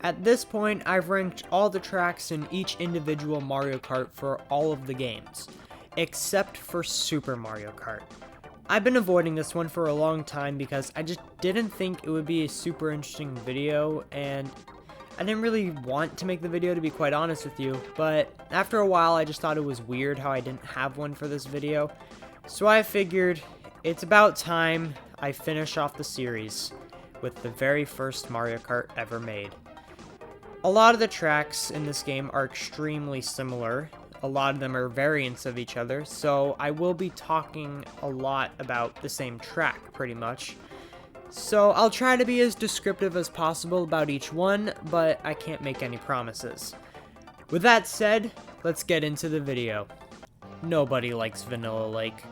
At this point, I've ranked all the tracks in each individual Mario Kart for all of the games, except for Super Mario Kart. I've been avoiding this one for a long time because I just didn't think it would be a super interesting video, and I didn't really want to make the video, to be quite honest with you, but after a while I just thought it was weird how I didn't have one for this video, so I figured it's about time I finish off the series with the very first Mario Kart ever made. A lot of the tracks in this game are extremely similar. A lot of them are variants of each other, so I will be talking a lot about the same track, pretty much. So I'll try to be as descriptive as possible about each one, but I can't make any promises. With that said, let's get into the video. Nobody likes Vanilla Lake.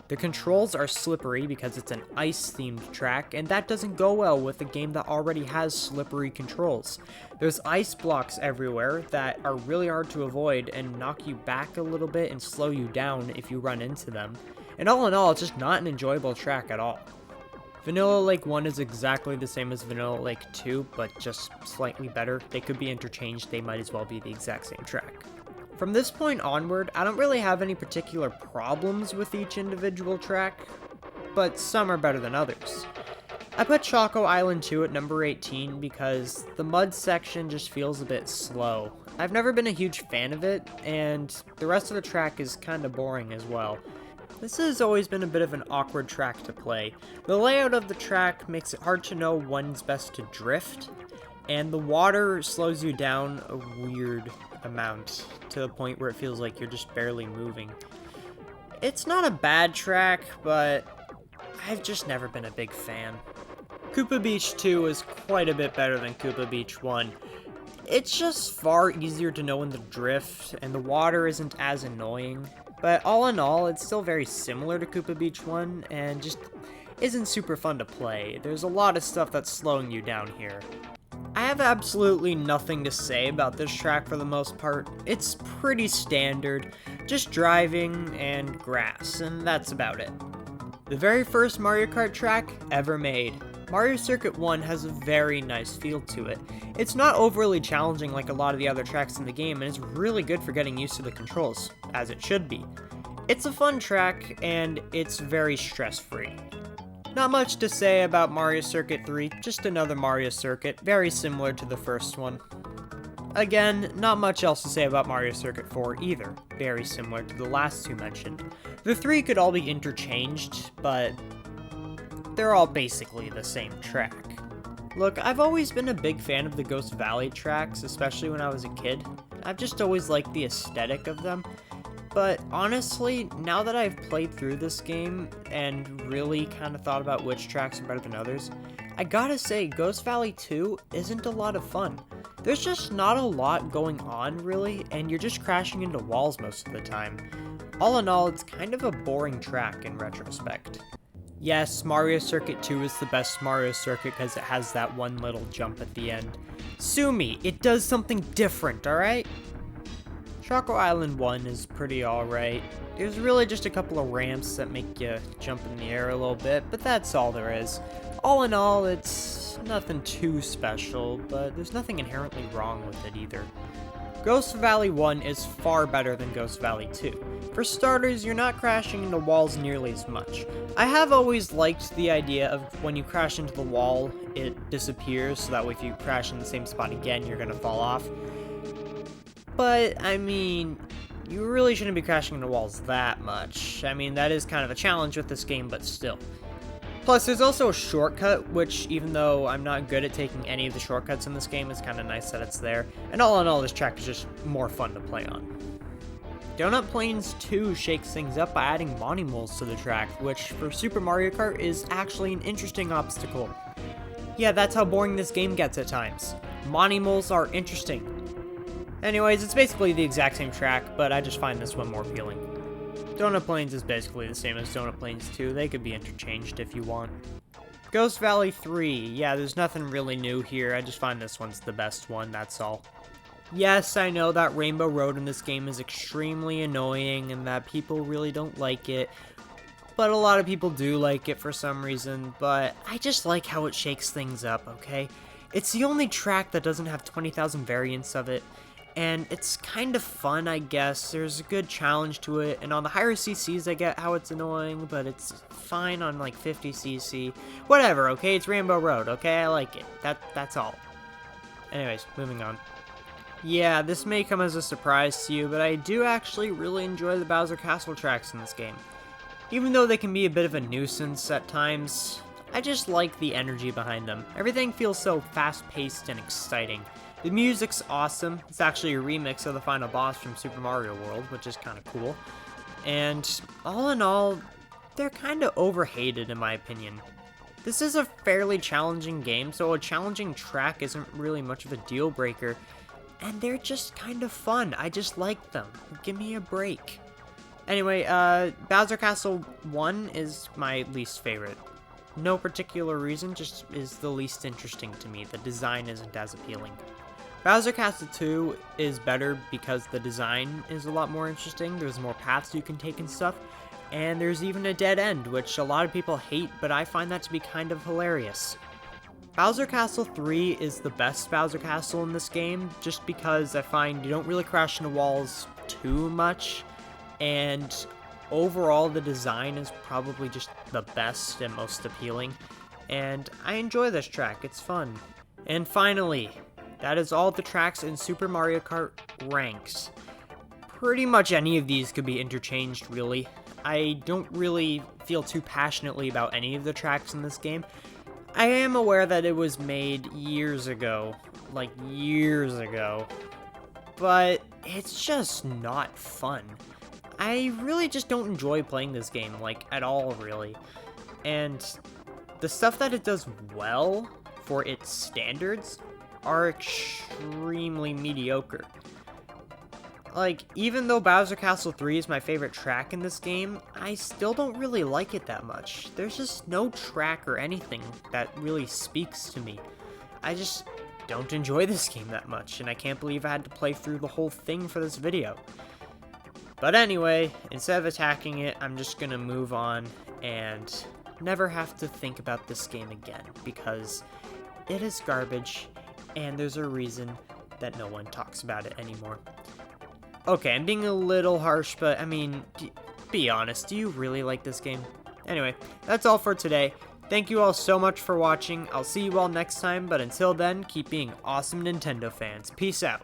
The controls are slippery because it's an ice-themed track, and that doesn't go well with a game that already has slippery controls. There's ice blocks everywhere that are really hard to avoid and knock you back a little bit and slow you down if you run into them. And all in all, it's just not an enjoyable track at all. Vanilla Lake 1 is exactly the same as Vanilla Lake 2, but just slightly better. They could be interchanged, they might as well be the exact same track. From this point onward, I don't really have any particular problems with each individual track, but some are better than others. I put Choco Island 2 at number 18 because the mud section just feels a bit slow. I've never been a huge fan of it, and the rest of the track is kinda boring as well. This has always been a bit of an awkward track to play. The layout of the track makes it hard to know when's best to drift, and the water slows you down a weird amount to the point where it feels like you're just barely moving. It's not a bad track, but I've just never been a big fan. Koopa Beach 2 is quite a bit better than Koopa Beach 1. It's just far easier to know when to drift, and the water isn't as annoying. But all in all, it's still very similar to Koopa Beach 1, and just isn't super fun to play. There's a lot of stuff that's slowing you down here. I have absolutely nothing to say about this track for the most part. It's pretty standard, just driving and grass, and that's about it. The very first Mario Kart track ever made. Mario Circuit 1 has a very nice feel to it. It's not overly challenging like a lot of the other tracks in the game, and it's really good for getting used to the controls, as it should be. It's a fun track, and it's very stress-free. Not much to say about Mario Circuit 3, just another Mario Circuit, very similar to the first one. Again, not much else to say about Mario Circuit 4 either, very similar to the last two mentioned. The three could all be interchanged, but they're all basically the same track. Look, I've always been a big fan of the Ghost Valley tracks, especially when I was a kid. I've just always liked the aesthetic of them. But honestly, now that I've played through this game and really kind of thought about which tracks are better than others, I gotta say, Ghost Valley 2 isn't a lot of fun. There's just not a lot going on, really, and you're just crashing into walls most of the time. All in all, it's kind of a boring track in retrospect. Yes, Mario Circuit 2 is the best Mario Circuit because it has that one little jump at the end. Sue me, it does something different, alright? Choco Island 1 is pretty alright. There's really just a couple of ramps that make you jump in the air a little bit, but that's all there is. All in all, it's nothing too special, but there's nothing inherently wrong with it either. Ghost Valley 1 is far better than Ghost Valley 2. For starters, you're not crashing into walls nearly as much. I have always liked the idea of when you crash into the wall, it disappears, so that way if you crash in the same spot again, you're gonna fall off. But, I mean, you really shouldn't be crashing into walls that much. I mean, that is kind of a challenge with this game, but still. Plus, there's also a shortcut, which, even though I'm not good at taking any of the shortcuts in this game, is kind of nice that it's there. And all in all, this track is just more fun to play on. Donut Plains 2 shakes things up by adding Moles to the track, which, for Super Mario Kart, is actually an interesting obstacle. Yeah, that's how boring this game gets at times. Moles are interesting. Anyways, it's basically the exact same track, but I just find this one more appealing. Donut Plains is basically the same as Donut Plains 2, they could be interchanged if you want. Ghost Valley 3, yeah, there's nothing really new here, I just find this one's the best one, that's all. Yes, I know that Rainbow Road in this game is extremely annoying and that people really don't like it, but a lot of people do like it for some reason, but I just like how it shakes things up, okay? It's the only track that doesn't have 20,000 variants of it, and it's kind of fun, I guess. There's a good challenge to it, and on the higher CCs I get how it's annoying, but it's fine on like 50cc. Whatever, okay? It's Rainbow Road, okay? I like it. That's all. Anyways, moving on. Yeah, this may come as a surprise to you, but I do actually really enjoy the Bowser Castle tracks in this game. Even though they can be a bit of a nuisance at times, I just like the energy behind them. Everything feels so fast-paced and exciting. The music's awesome. It's actually a remix of the final boss from Super Mario World, which is kind of cool. And all in all, they're kind of overhated in my opinion. This is a fairly challenging game, so a challenging track isn't really much of a deal breaker. And they're just kind of fun. I just like them. Give me a break. Anyway, Bowser Castle 1 is my least favorite. No particular reason, just is the least interesting to me. The design isn't as appealing. Bowser Castle 2 is better because the design is a lot more interesting. There's more paths you can take and stuff. And there's even a dead end, which a lot of people hate, but I find that to be kind of hilarious. Bowser Castle 3 is the best Bowser Castle in this game, just because I find you don't really crash into walls too much, and overall the design is probably just the best and most appealing, and I enjoy this track, it's fun. And finally, that is all the tracks in Super Mario Kart ranks. Pretty much any of these could be interchanged, really. I don't really feel too passionately about any of the tracks in this game. I am aware that it was made years ago, like years ago, but it's just not fun. I really just don't enjoy playing this game, like, at all, really. And the stuff that it does well for its standards are extremely mediocre. Like, even though Bowser Castle 3 is my favorite track in this game, I still don't really like it that much. There's just no track or anything that really speaks to me. I just don't enjoy this game that much, and I can't believe I had to play through the whole thing for this video. But anyway, instead of attacking it, I'm just gonna move on and never have to think about this game again, because it is garbage, and there's a reason that no one talks about it anymore. Okay, I'm being a little harsh, but I mean, be honest, do you really like this game? Anyway, that's all for today. Thank you all so much for watching. I'll see you all next time, but until then, keep being awesome Nintendo fans. Peace out.